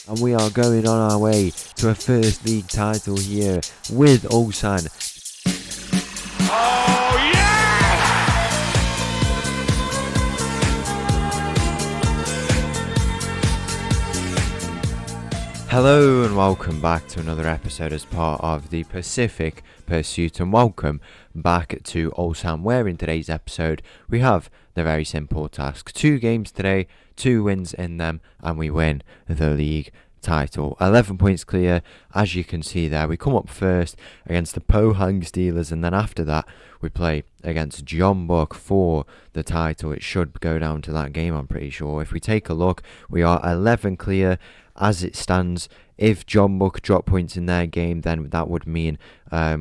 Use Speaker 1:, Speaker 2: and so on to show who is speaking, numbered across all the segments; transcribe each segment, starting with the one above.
Speaker 1: And we are going on our way to a first league title here with Ulsan.
Speaker 2: Oh, yes!
Speaker 1: Hello and welcome back to another episode as part of the Pacific Pursuit, and welcome back to Ulsan, where in today's episode we have the very simple task. 2 games today, 2 wins in them, and we win the league title. 11 points clear, as you can see there. We come up first against the Pohang Steelers, and then after that we play against Jeonbuk for the title. It should go down to that game, I'm pretty sure. If we take a look, we are 11 clear as it stands. If Jeonbuk drop points in their game, then that would mean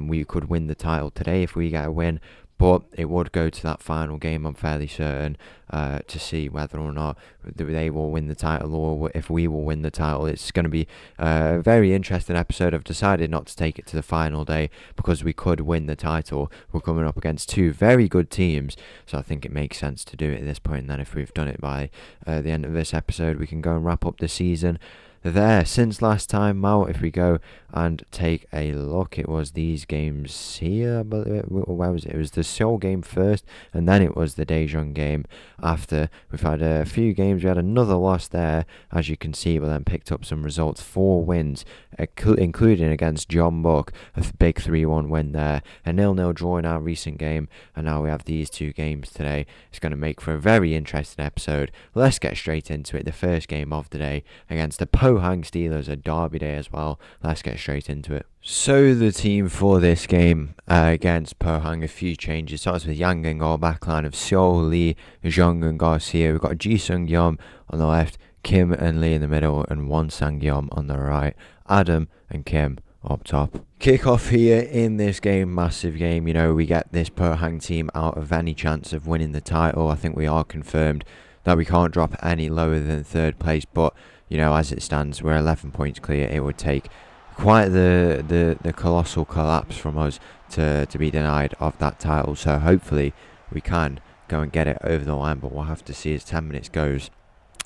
Speaker 1: we could win the title today if we get a win. But it would go to that final game, I'm fairly certain, to see whether or not they will win the title or if we will win the title. It's going to be a very interesting episode. I've decided not to take it to the final day because we could win the title. We're coming up against 2 very good teams, so I think it makes sense to do it at this point. And then if we've done it by the end of this episode, we can go and wrap up the season there. Since last time out, if we go and take a look, it was these games here, but where was it? It was the Seoul game first, and then it was the Daejeon game after. We've had a few games. We had another loss there, as you can see, but then picked up some results. 4 wins, including against Jeonbuk, a big 3-1 win there, a 0-0 draw in our recent game, and now we have these 2 games today. It's going to make for a very interesting episode. Let's get straight into it. The first game of the day against the Pohang Steelers, a derby day as well. Let's get straight into it. So the team for this game against Pohang, a few changes. Starts with Yang in goal, backline of Seo, Lee, Jung and Garcia. We've got Ji Sung Yeom on the left, Kim and Lee in the middle, and Won Sang Yeom on the right. Adam and Kim up top. Kick off here in this game, massive game. You know, we get this Pohang team out of any chance of winning the title. I think we are confirmed that we can't drop any lower than 3rd place, but you know, as it stands, we're 11 points clear. It would take quite the colossal collapse from us to be denied of that title. So hopefully we can go and get it over the line, but we'll have to see as 10 minutes goes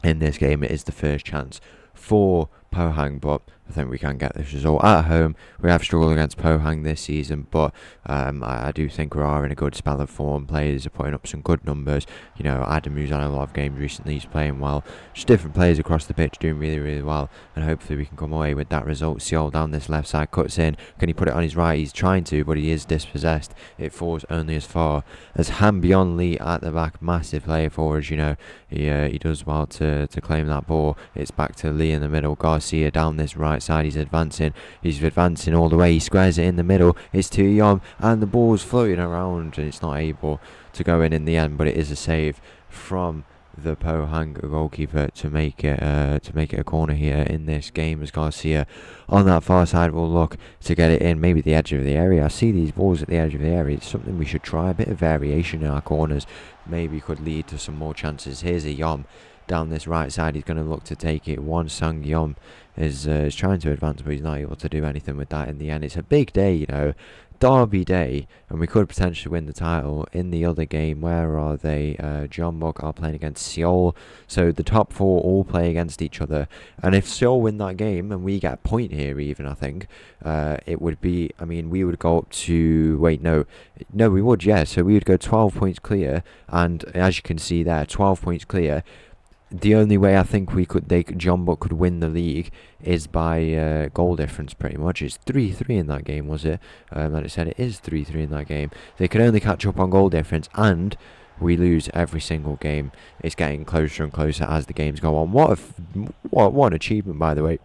Speaker 1: in this game. It is the first chance for Pohang, but I think we can get this result at home. We have struggled against Pohang this season, but I do think we are in a good spell of form. Players are putting up some good numbers. You know, Adam, who's on a lot of games recently, he's playing well. Just different players across the pitch doing really, really well, and hopefully we can come away with that result. Seol down this left side, cuts in. Can he put it on his right? He's trying to, but he is dispossessed. It falls only as far as Han Lee at the back. Massive player for us, you know. He does well to claim that ball. It's back to Lee in the middle. Garcia down this right side. He's advancing all the way. He squares it in the middle. It's to Yom, and the ball's floating around, and it's not able to go in the end. But it is a save from the Pohang goalkeeper to make it a corner here in this game, as Garcia on that far side will look to get it in, maybe the edge of the area. I see these balls at the edge of the area. It's something we should try. A bit of variation in our corners maybe could lead to some more chances. Here's a Yom down this right side. He's going to look to take it. Won Sang Yeom is trying to advance, but he's not able to do anything with that in the end. It's a big day, you know, derby day, and we could potentially win the title. In the other game, where are they? Jeonbuk are playing against Seoul, so the top 4 all play against each other, and if Seoul win that game and we get a point here, even, I think it would be, I mean, we would go up to, we would, yeah, so we would go 12 points clear, and as you can see there, 12 points clear. The only way I think Jeonbuk could win the league is by goal difference, pretty much. It's 3-3 in that game, was it? Like I said, it is 3-3 in that game. They can only catch up on goal difference, and we lose every single game. It's getting closer and closer as the games go on. What an achievement, by the way.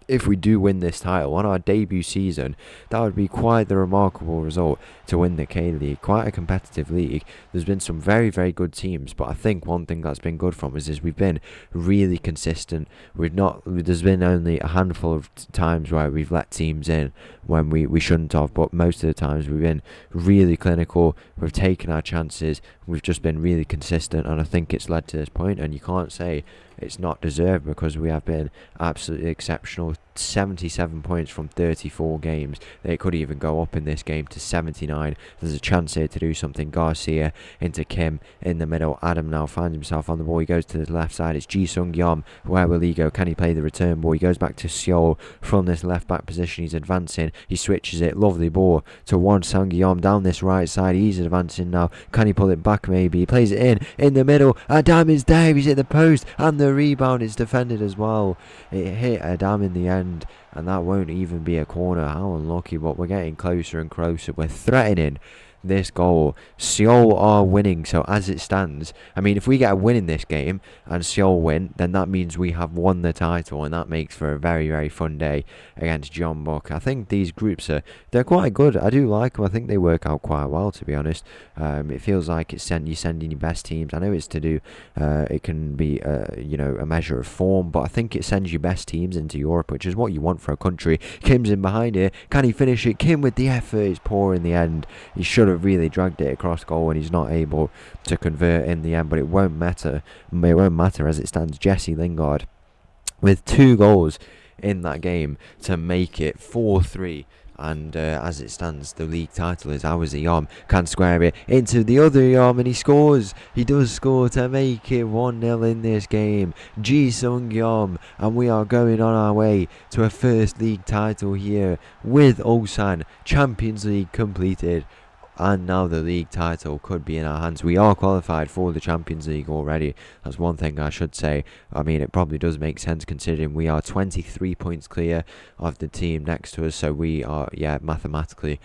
Speaker 1: If we do win this title on our debut season, that would be quite the remarkable result to win the K-League. Quite a competitive league. There's been some very, very good teams, but I think one thing that's been good from us is we've been really consistent. There's been only a handful of times where we've let teams in when we shouldn't have, but most of the times we've been really clinical. We've taken our chances. We've just been really consistent, and I think it's led to this point, and you can't say it's not deserved, because we have been absolutely exceptional 77 points from 34 games. They could even go up in this game to 79. There's a chance here to do something. Garcia into Kim in the middle. Adam now finds himself on the ball. He goes to the left side. It's Ji Sung Yom. Where will he go? Can he play the return ball? He goes back to Seoul from this left back position. He's advancing. He switches it. Lovely ball to Won Sang Yom down this right side. He's advancing now. Can he pull it back maybe? He plays it in the middle. Adam is there. He's at the post. And the rebound is defended as well. It hit Adam in the end. And that won't even be a corner. How unlucky, but we're getting closer and closer. We're threatening this goal. Seoul are winning, so as it stands, I mean, if we get a win in this game and Seoul win, then that means we have won the title, and that makes for a very, very fun day against Jeonbuk. I think these groups they're quite good. I do like them. I think they work out quite well, to be honest. It feels like you're sending your best teams. I know it's to do, it can be a measure of form, but I think it sends your best teams into Europe, which is what you want for a country. Kim's in behind here. Can he finish it? Kim with the effort. It's poor in the end. He should have really dragged it across goal, and he's not able to convert in the end, but it won't matter. It won't matter as it stands. Jesse Lingard with 2 goals in that game to make it 4-3. And as it stands, the league title is ours. Yom can square it into the other Yom, and he scores. He does score to make it 1-0 in this game. Ji Sung Yom, and we are going on our way to a first league title here with Ulsan. Champions League completed. And now the league title could be in our hands. We are qualified for the Champions League already. That's one thing I should say. I mean, it probably does make sense considering we are 23 points clear of the team next to us. So we are, mathematically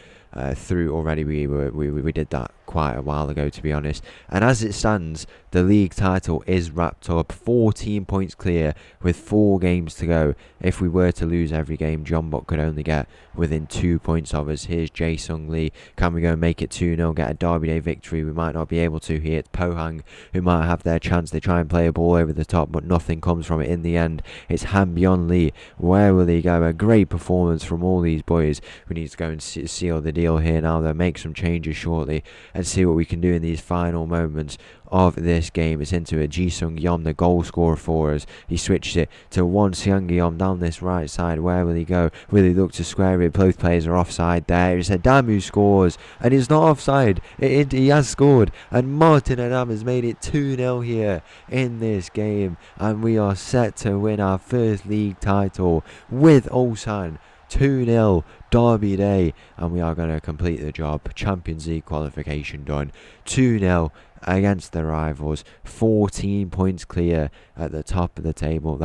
Speaker 1: through already. We did that quite a while ago, to be honest. And as it stands, the league title is wrapped up. 14 points clear with 4 games to go. If we were to lose every game, Jeonbuk could only get within 2 points of us. Here's Jae Sung Lee. Can we go and make it 2-0, get a Derby Day victory? We might not be able to here. It's Pohang who might have their chance. They try and play a ball over the top, but nothing comes from it in the end. It's Han Byeon Lee. Where will he go? A great performance from all these boys. We need to go and seal the deal here now. They'll make some changes shortly and see what we can do in these final moments of this game. It's into a Ji Sung Yom, the goal scorer for us. He switched it to Won Sang Yom down this right side. Where will he go? Will he look to square it? Both players are offside there. It's Adam who scores, and he's not offside. He has scored, and Martin Adam has made it 2-0 here in this game, and we are set to win our first league title with Ulsan. 2-0 Derby Day, and we are going to complete the job. Champions League qualification done. 2-0 against the rivals. 14 points clear at the top of the table.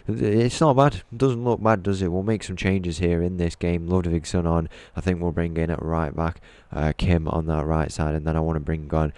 Speaker 1: It's not bad. Doesn't look bad, does it? We'll make some changes here in this game. Ludvigson on. I think we'll bring in at right back Kim on that right side, and then I want to bring on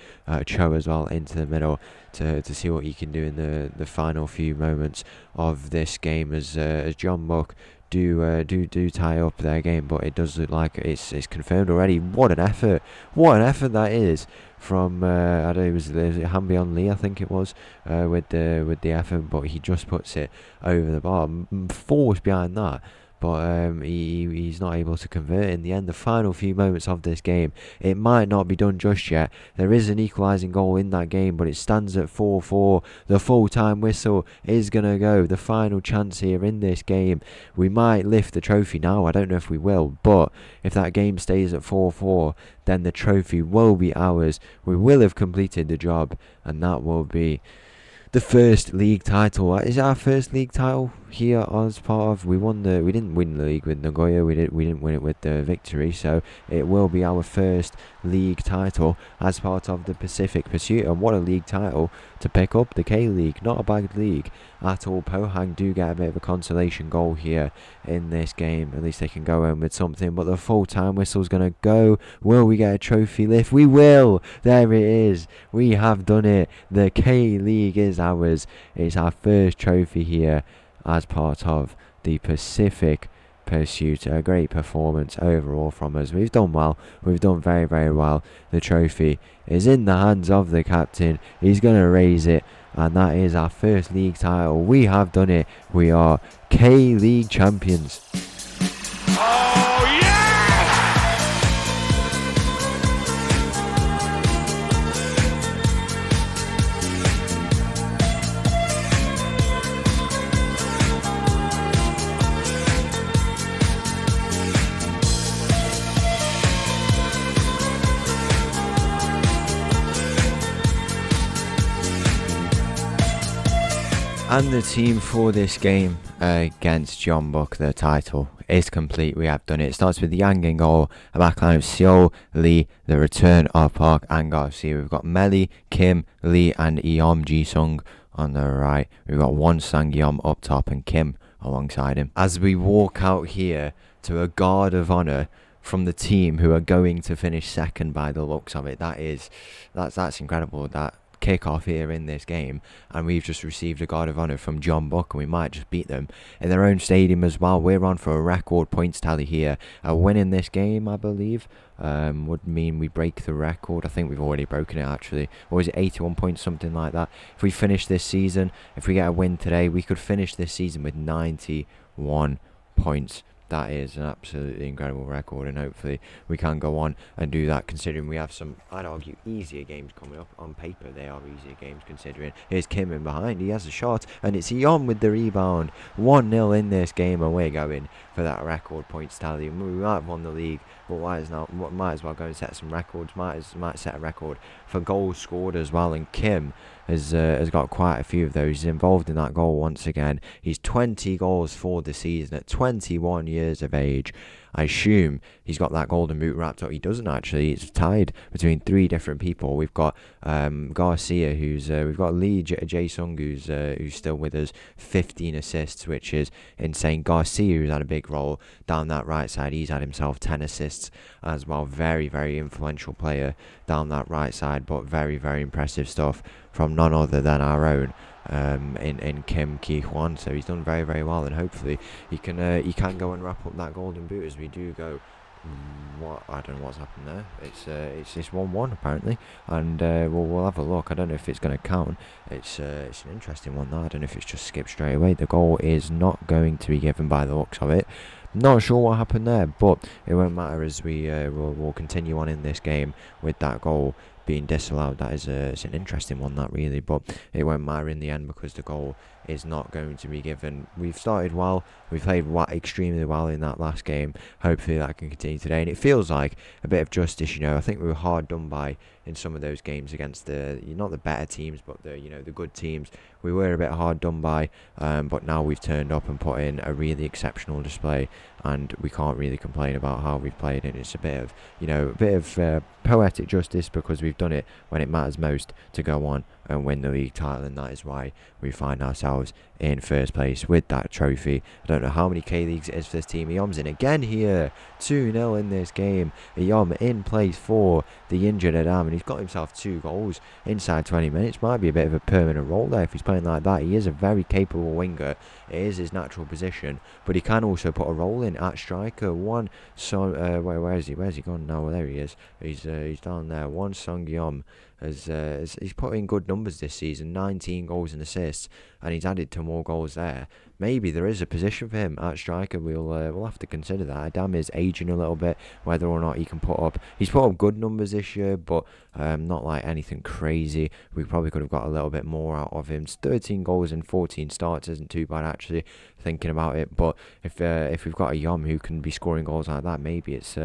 Speaker 1: Cho as well into the middle to see what he can do in the final few moments of this game as Jeonbuk do tie up their game, but it does look like it's confirmed already. What an effort that is from I don't know, it was Han Byeon Lee, I think it was, with the effort, but he just puts it over the bar. Force behind that, but he's not able to convert in the end. The final few moments of this game, it might not be done just yet. There is an equalising goal in that game, but it stands at 4-4. The full-time whistle is going to go. The final chance here in this game. We might lift the trophy now. I don't know if we will, but if that game stays at 4-4, then the trophy will be ours. We will have completed the job, and that will be the first league title. Is it our first league title here as part of? We didn't win the league with Nagoya. We didn't win it with the victory. So it will be our first league title as part of the Pacific Pursuit. And what a league title to pick up, the K League. Not a bad league at all. Pohang do get a bit of a consolation goal here in this game. At least they can go home with something. But the full-time whistle's going to go. Will we get a trophy lift? We will. There it is. We have done it. The K League is ours. It's our first trophy here as part of the Pacific Pursuit. A great performance overall from us. We've done well. We've done very, very well. The trophy is in the hands of the captain. He's going to raise it, and that is our first league title. We have done it. We are K League champions. Oh, yeah! And the team for this game against Jeonbuk, the title, is complete. We have done it. It starts with Yang in goal, a backline of Seo, Lee, the return of Park and Garcia. We've got Melly, Kim, Lee and Eom Ji-sung on the right. We've got Won Sang-yeom up top and Kim alongside him. As we walk out here to a guard of honour from the team who are going to finish second by the looks of it. That's incredible. That kick-off here in this game, and we've just received a guard of honour from Jeonbuk, and we might just beat them in their own stadium as well. We're on for a record points tally here. A win in this game, I believe, would mean we break the record. I think we've already broken it actually. Or is it 81 points, something like that? If we finish this season, if we get a win today, we could finish this season with 91 points. That is an absolutely incredible record, and hopefully we can go on and do that, considering we have some, I'd argue, easier games coming up. On paper they are easier games, considering here's Kim in behind, he has a shot, and it's Eon with the rebound. 1-0 in this game, and we're going for that record points tally. We might have won the league, but might as well go and set some records. Might set a record for goals scored as well, and Kim has got quite a few of those. He's involved in that goal once again. He's 20 goals for the season at 21 years of age. I assume he's got that golden boot wrapped up. He doesn't actually. It's tied between three different people. We've got Garcia, we've got Lee Jae-sung, who's still with us, 15 assists, which is insane. Garcia, who's had a big role down that right side, he's had himself 10 assists as well. Very, very influential player down that right side, but very, very impressive stuff from none other than our own in Kim Ki-hwan. So he's done very, very well, and hopefully he can go and wrap up that golden boot as we do go. I don't know what's happened there. It's 1-1 apparently, and we'll have a look. I don't know if it's going to count. It's an interesting one though. I don't know if it's just skipped straight away. The goal is not going to be given by the looks of it. Not sure what happened there, but it won't matter as we'll continue on in this game with that goal being disallowed. That is it's an interesting one, that really, but it won't matter in the end because the goal is not going to be given. We've started well, we played extremely well in that last game. Hopefully that can continue today, and it feels like a bit of justice. I think we were hard done by in some of those games against not the better teams, but the good teams. We were a bit hard done by, but now we've turned up and put in a really exceptional display, and we can't really complain about how we've played it. It's a bit of poetic justice because we've done it when it matters most to go on and win the league title, and that is why we find ourselves in first place with that trophy. I don't know how many K-Leagues it is for this team. Eom's in again here, 2-0 in this game. Eom in place for the injured Adam, and he's got himself 2 goals inside 20 minutes. Might be a bit of a permanent role there if he's playing like that. He is a very capable winger. It is his natural position, but he can also put a role in at striker. Where is he? Where's he gone now? Well, there he is. He's down there. Won Sang-yeom he's put in good numbers this season, 19 goals and assists, and he's added 2 more goals there. Maybe there is a position for him at striker. We'll have to consider that. Adam is aging a little bit, whether or not he can he's put up good numbers this year, but not like anything crazy. We probably could have got a little bit more out of him. 13 goals and 14 starts isn't too bad actually, thinking about it. But if we've got a Yom who can be scoring goals like that, maybe it's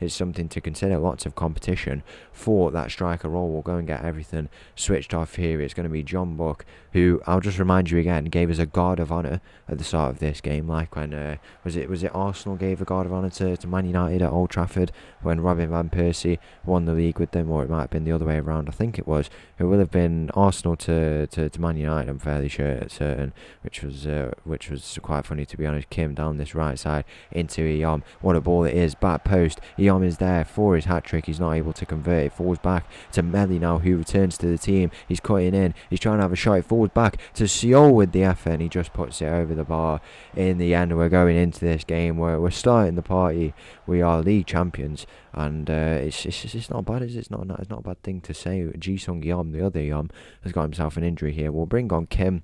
Speaker 1: something to consider. Lots of competition for that striker role. We'll go and get everything switched off here. It's going to be Jeonbuk, who I'll just remind you again gave us a guard of honour at the start of this game, like when was it Arsenal gave a guard of honour to Man United at Old Trafford when Robin van Persie won the league with them, or it might have been the other way around. I think it will have been Arsenal to Man United, I'm fairly certain, which was quite funny, to be honest. Kim down this right side into Eom. What a ball it is, back post. Eom is there for his hat-trick. He's not able to convert. It falls back to Melly now, who returns to the team. He's cutting in, he's trying to have a shot. It falls back to Seol with the effort, and he just puts it over the bar. In the end, we're going into this game where we're starting the party. We are league champions, and it's not bad, is it? It's not a bad thing to say. Ji-sung Yeom, the other Yeom, has got himself an injury here. We'll bring on Kim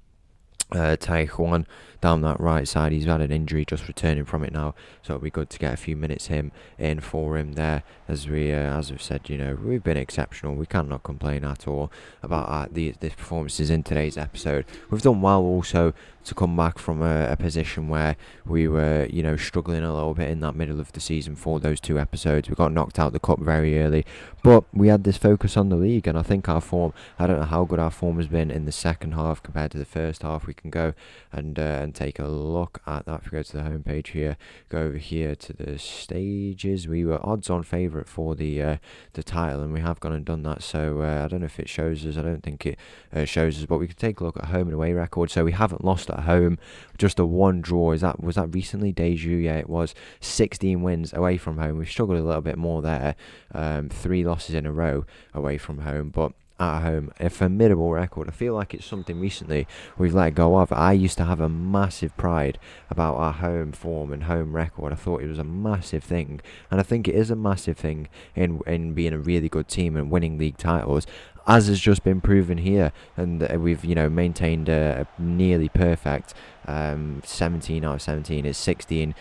Speaker 1: Tae-hwan down that right side. He's had an injury, just returning from it now, so it'll be good to get a few minutes in for him there. As we've said, we've been exceptional. We cannot complain at all about the performances in today's episode. We've done well also to come back from a position where we were, struggling a little bit in that middle of the season for those 2 episodes. We got knocked out the cup very early, but we had this focus on the league, and I think our form, I don't know how good our form has been in the second half compared to the first half. We can go and take a look at that. If we go to the homepage here, go over here to the stages, we were odds-on favourite for the title, and we have gone and done that. So I don't know if it shows us. I don't think it shows us, but we could take a look at home and away record. So we haven't lost at home, just a 1 draw. Was that recently? Deju, yeah, it was. 16 wins away from home. We've struggled a little bit more there. 3 losses in a row away from home, but at home, a formidable record. I feel like it's something recently we've let go of. I used to have a massive pride about our home form and home record. I thought it was a massive thing, and I think it is a massive thing in being a really good team and winning league titles, as has just been proven here. And we've maintained a nearly perfect 17 out of 17. It's 16-0-1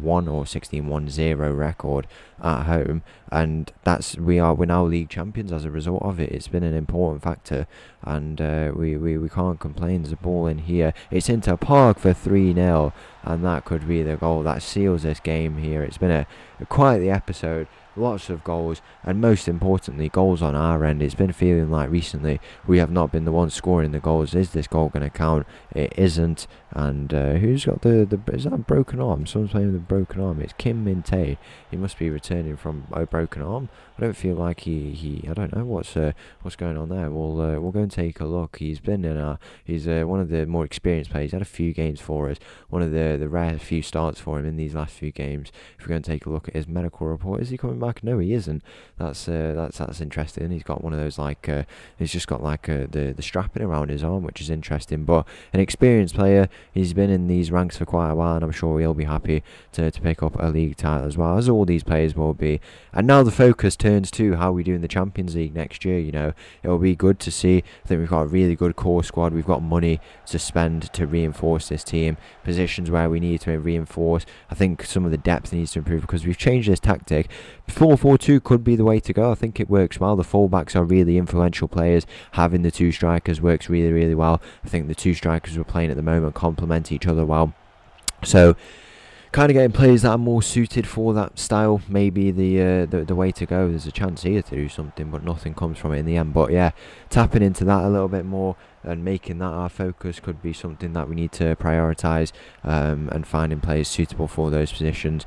Speaker 1: or 16-1-0 record at home, and we're now league champions as a result of it. It's been an important factor, and we can't complain. There's a ball in here. It's into Park for 3-0, and that could be the goal that seals this game here. It's been quite the episode. Lots of goals, and most importantly, goals on our end. It's been feeling like recently we have not been the ones scoring the goals. Is this goal going to count? It isn't. And who's got the is that broken arm? Someone's playing with a broken arm. It's Kim Min-tae. He must be returning from a broken arm. I don't feel like he I don't know what's going on there. We'll go and take a look. He's been he's one of the more experienced players. He's had a few games for us. One of the rare few starts for him in these last few games. If we're going to take a look at his medical report, is he coming back? No, he isn't. That's interesting. He's got one of those he's just got the strapping around his arm, which is interesting. But an experienced player. He's been in these ranks for quite a while, and I'm sure he'll be happy to pick up a league title as well, as all these players will be. And now the focus turns to how we do in the Champions League next year. It'll be good to see. I think we've got a really good core squad. We've got money to spend to reinforce this team. Positions where we need to reinforce. I think some of the depth needs to improve because we've changed this tactic. 4-4-2 could be the way to go. I think it works well. The fullbacks are really influential players. Having the 2 strikers works really, really well. I think the 2 strikers we're playing at the moment complement each other well. So kind of getting players that are more suited for that style, maybe the way to go. There's a chance here to do something, but nothing comes from it in the end. But yeah, tapping into that a little bit more and making that our focus could be something that we need to prioritise, and finding players suitable for those positions.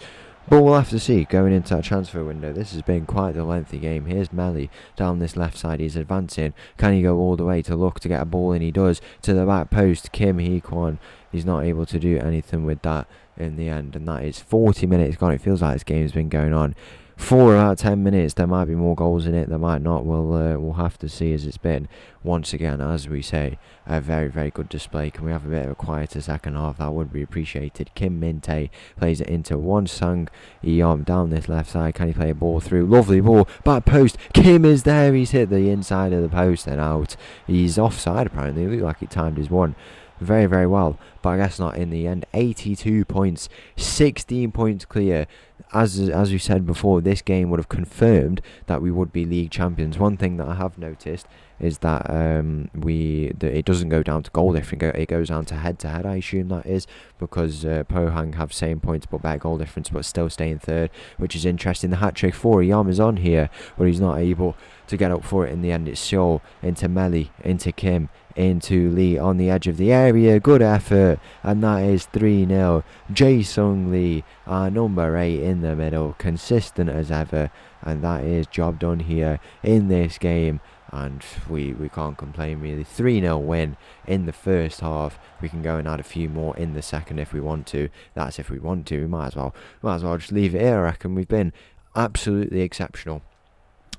Speaker 1: But we'll have to see going into our transfer window. This has been quite a lengthy game. Here's Melly down this left side. He's advancing. Can he go all the way to look to get a ball in? He does. To the back post. Kim Hee-kwon. He's not able to do anything with that in the end. And that is 40 minutes gone. It feels like this game's been going on for about 10 minutes. There might be more goals in it. There might not. We'll have to see, as it's been, once again, as we say, a very, very good display. Can we have a bit of a quieter second half? That would be appreciated. Kim Min-tae plays it into Won-sung Yeom down this left side. Can he play a ball through? Lovely ball. Back post. Kim is there. He's hit the inside of the post and out. He's offside apparently. It looked like he timed his one very, very well, but I guess not in the end. 82 points, 16 points clear. As we said before, this game would have confirmed that we would be league champions. One thing that I have noticed is that it doesn't go down to goal difference. It goes down to head-to-head, I assume that is, because Pohang have same points but better goal difference but still stay in third, which is interesting. The hat-trick for Yam is on here, but he's not able to get up for it in the end. It's Seoul into Melly, into Kim, into Lee on the edge of the area. Good effort, and that is 3-0. Jae-sung Lee, our number 8 in the middle, consistent as ever, and that is job done here in this game. And we can't complain really. 3-0 win in the first half. We can go and add a few more in the second if we want to. That's if we want to. We might as well just leave it here. I reckon we've been absolutely exceptional.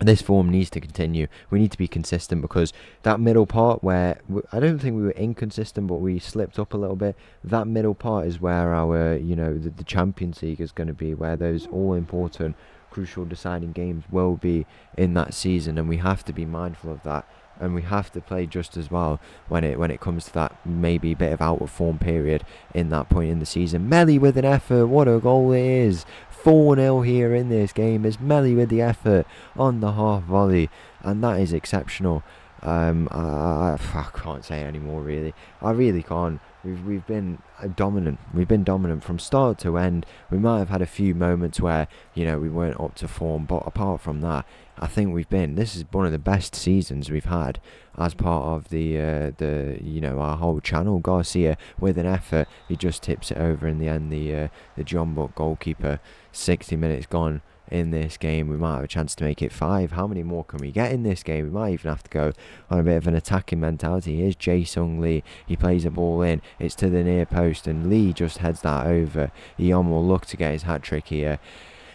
Speaker 1: This form needs to continue. We need to be consistent, because that middle part where I don't think we were inconsistent, but we slipped up a little bit. That middle part is where our the Champions League is going to be, where those all important, crucial, deciding games will be in that season, and we have to be mindful of that. And we have to play just as well when it comes to that maybe bit of out of form period in that point in the season. Melly with an effort. What a goal it is. 4-0 here in this game. Is Melly with the effort on the half volley, and that is exceptional. I can't say any more really. I really can't. we've been dominant. We've been dominant from start to end. We might have had a few moments where we weren't up to form, but apart from that, I think this is one of the best seasons we've had as part of the our whole channel. Garcia with an effort, he just tips it over in the end. The Jeonbuk goalkeeper, 60 minutes gone in this game. We might have a chance to make it 5. How many more can we get in this game? We might even have to go on a bit of an attacking mentality. Here's Jae-sung Lee. He plays a ball in. It's to the near post, and Lee just heads that over. Yeon will look to get his hat-trick here.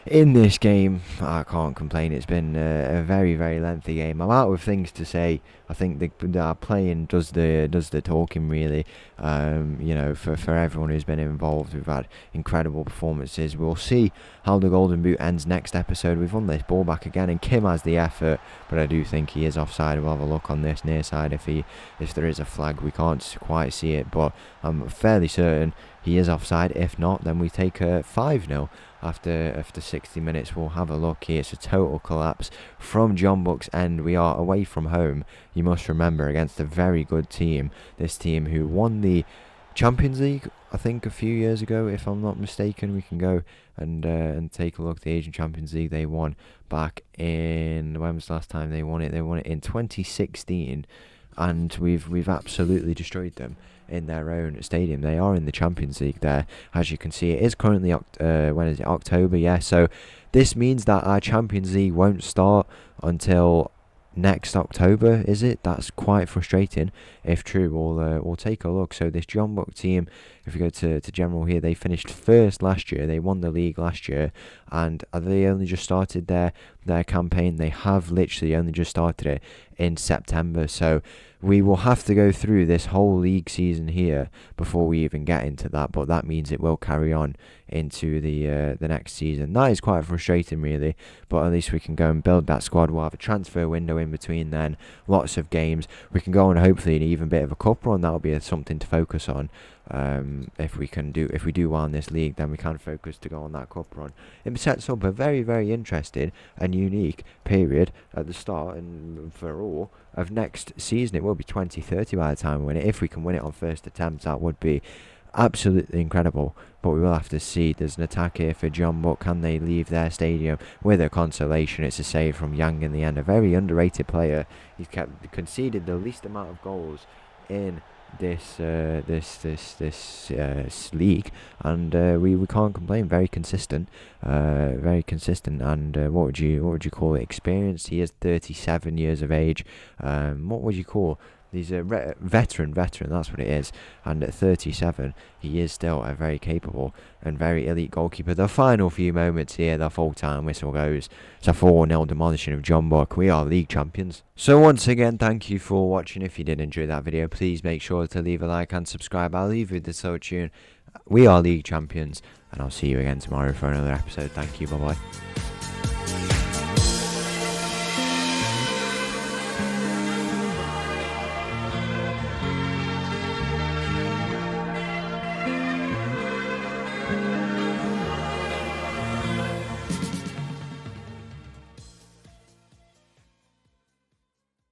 Speaker 1: In this game, I can't complain. It's been a very, very lengthy game. I'm out of things to say. I think our playing does the talking, really. For everyone who's been involved, we've had incredible performances. We'll see how the Golden Boot ends next episode. We've won this ball back again, and Kim has the effort, but I do think he is offside. We'll have a look on this near side if there is a flag. We can't quite see it, but I'm fairly certain he is offside. If not, then we take a 5-0. After 60 minutes, we'll have a look here. It's a total collapse from Jeonbuk's end. We are away from home, you must remember, against a very good team. This team who won the Champions League, I think, a few years ago, if I'm not mistaken. We can go and take a look. The Asian Champions League they won back in, when was the last time they won it? They won it in 2016, and we've absolutely destroyed them in their own stadium. They are in the Champions League there, as you can see. It is currently when is it, October? Yeah, so this means that our Champions League won't start until next October, is it? That's quite frustrating. If true, we'll take a look. So this Jeonbuk team, if we go to general here, they finished first last year. They won the league last year, and they only just started their campaign. They have literally only just started it in September, so we will have to go through this whole league season here before we even get into that, but that means it will carry on into the next season. That is quite frustrating, really, but at least we can go and build that squad. We'll have a transfer window in between then, lots of games. We can go on hopefully an even bit of a cup run. That'll be something to focus on. If we do well in this league, then we can focus to go on that cup run. It sets up a very, very interesting and unique period at the start and for all of next season. It will be 2030 by the time we win it. If we can win it on first attempt, that would be absolutely incredible, but we will have to see. There's an attack here for Jeonbuk. Can they leave their stadium with a consolation? It's a save from Yang in the end, a very underrated player. He's conceded the least amount of goals in this league, and we can't complain. Very consistent, and what would you call it? Experienced. He is 37 years of age. What would you call? He's a veteran, that's what it is. And at 37, he is still a very capable and very elite goalkeeper. The final few moments here, the full-time whistle goes. It's a 4-0 demolition of Jeonbuk. We are league champions. So once again, thank you for watching. If you did enjoy that video, please make sure to leave a like and subscribe. I'll leave you with the solo tune. We are league champions, and I'll see you again tomorrow for another episode. Thank you, bye-bye.